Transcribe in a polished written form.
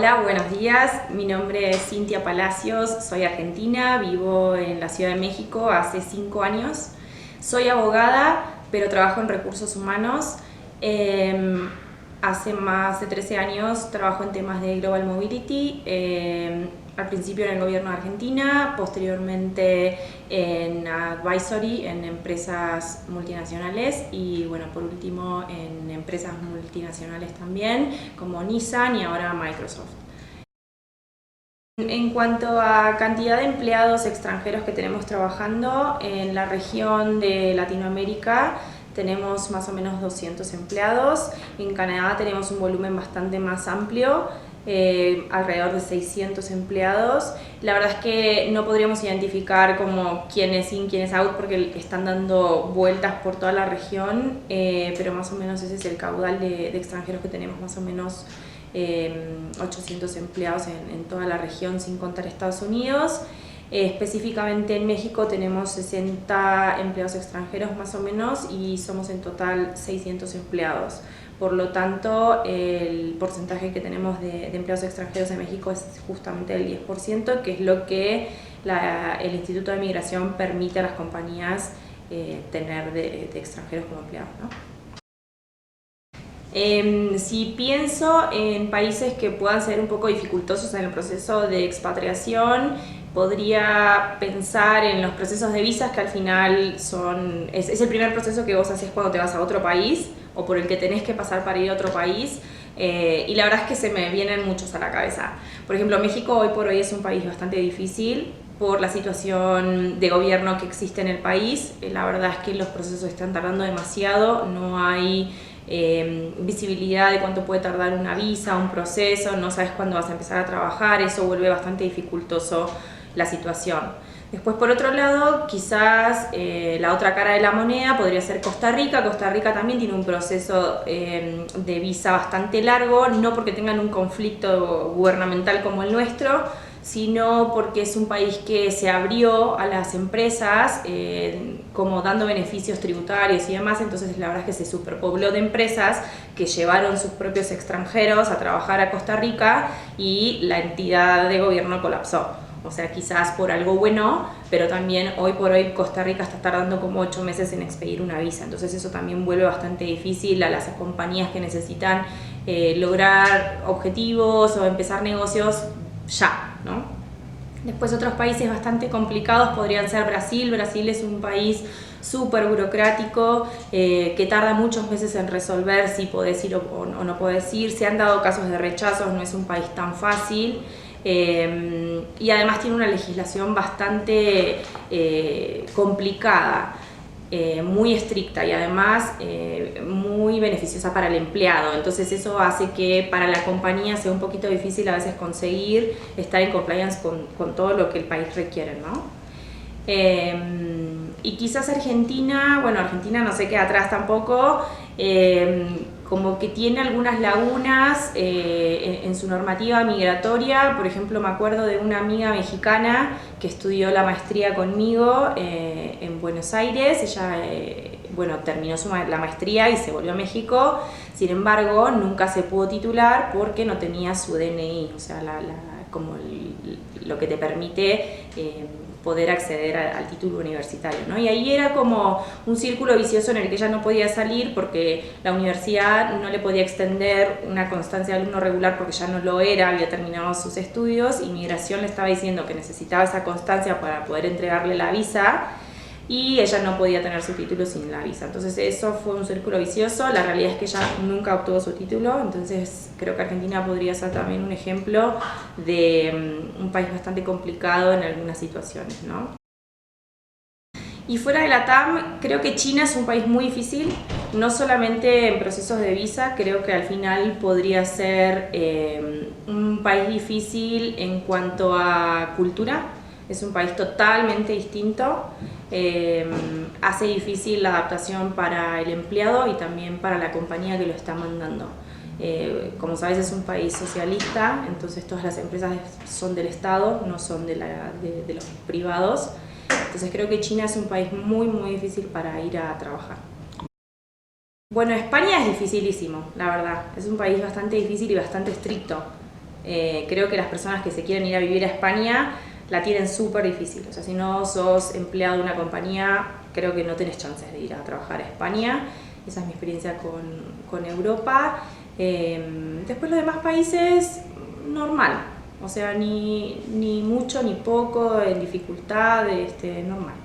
Hola, buenos días. Mi nombre es Cintia Palacios, soy argentina, vivo en la Ciudad de México hace 5 años. Soy abogada, pero trabajo en recursos humanos. Hace más de 13 años trabajo en temas de Global Mobility, al principio en el gobierno de Argentina, posteriormente en Advisory, en empresas multinacionales y bueno, por último en empresas multinacionales también, como Nissan y ahora Microsoft. En cuanto a cantidad de empleados extranjeros que tenemos trabajando en la región de Latinoamérica, tenemos más o menos 200 empleados. En Canadá tenemos un volumen bastante más amplio, alrededor de 600 empleados. La verdad es que no podríamos identificar como quién es in, quién es out, porque están dando vueltas por toda la región, pero más o menos ese es el caudal de extranjeros que tenemos, más o menos 800 empleados en toda la región, sin contar Estados Unidos. Específicamente en México tenemos 60 empleados extranjeros más o menos y somos en total 600 empleados. Por lo tanto, el porcentaje que tenemos de empleados extranjeros en México es justamente el 10%, que es lo que el Instituto de Migración permite a las compañías tener de extranjeros como empleados, ¿no? Si pienso en países que puedan ser un poco dificultosos en el proceso de expatriación, podría pensar en los procesos de visas, que al final es el primer proceso que vos haces cuando te vas a otro país o por el que tenés que pasar para ir a otro país. Y la verdad es que se me vienen muchos a la cabeza. Por ejemplo, México hoy por hoy es un país bastante difícil por la situación de gobierno que existe en el país. La verdad es que los procesos están tardando demasiado, no hay visibilidad de cuánto puede tardar una visa, un proceso, no sabes cuándo vas a empezar a trabajar, eso vuelve bastante dificultoso la situación. Después, por otro lado, quizás la otra cara de la moneda podría ser Costa Rica. Costa Rica también tiene un proceso de visa bastante largo, no porque tengan un conflicto gubernamental como el nuestro, sino porque es un país que se abrió a las empresas como dando beneficios tributarios y demás, entonces la verdad es que se superpobló de empresas que llevaron sus propios extranjeros a trabajar a Costa Rica y la entidad de gobierno colapsó. O sea, quizás por algo bueno, pero también hoy por hoy Costa Rica está tardando como 8 meses en expedir una visa, entonces eso también vuelve bastante difícil a las compañías que necesitan lograr objetivos o empezar negocios ya, ¿no? Después otros países bastante complicados podrían ser Brasil. Brasil es un país súper burocrático que tarda muchos meses en resolver si podés ir o no podés ir. Se han dado casos de rechazos, no es un país tan fácil. Y además tiene una legislación bastante complicada, muy estricta y además muy beneficiosa para el empleado. Entonces eso hace que para la compañía sea un poquito difícil a veces conseguir estar en compliance con todo lo que el país requiere, ¿no? Y quizás Argentina, bueno, Argentina no se queda atrás tampoco, como que tiene algunas lagunas en su normativa migratoria. Por ejemplo, me acuerdo de una amiga mexicana que estudió la maestría conmigo en Buenos Aires. Ella bueno, terminó la maestría y se volvió a México, sin embargo nunca se pudo titular porque no tenía su DNI, o sea, como lo que te permite poder acceder al título universitario, ¿no? Y ahí era como un círculo vicioso en el que ella no podía salir porque la universidad no le podía extender una constancia de alumno regular porque ya no lo era, había terminado sus estudios, y Migración le estaba diciendo que necesitaba esa constancia para poder entregarle la visa y ella no podía tener su título sin la visa. Entonces eso fue un círculo vicioso. La realidad es que ella nunca obtuvo su título, entonces creo que Argentina podría ser también un ejemplo de un país bastante complicado en algunas situaciones, ¿no? Y fuera de la TAM, creo que China es un país muy difícil, no solamente en procesos de visa, creo que al final podría ser un país difícil en cuanto a cultura. Es un país totalmente distinto, hace difícil la adaptación para el empleado y también para la compañía que lo está mandando. Como sabes, es un país socialista, entonces todas las empresas son del Estado, no son de los privados. Entonces creo que China es un país muy difícil para ir a trabajar. Bueno, España es dificilísimo, la verdad. Es un país bastante difícil y bastante estricto. Creo que las personas que se quieren ir a vivir a España la tienen súper difícil. O sea, si no sos empleado de una compañía, creo que no tenés chances de ir a trabajar a España. Esa es mi experiencia con Europa. Después los demás países, normal. O sea, ni mucho ni poco en dificultad, normal.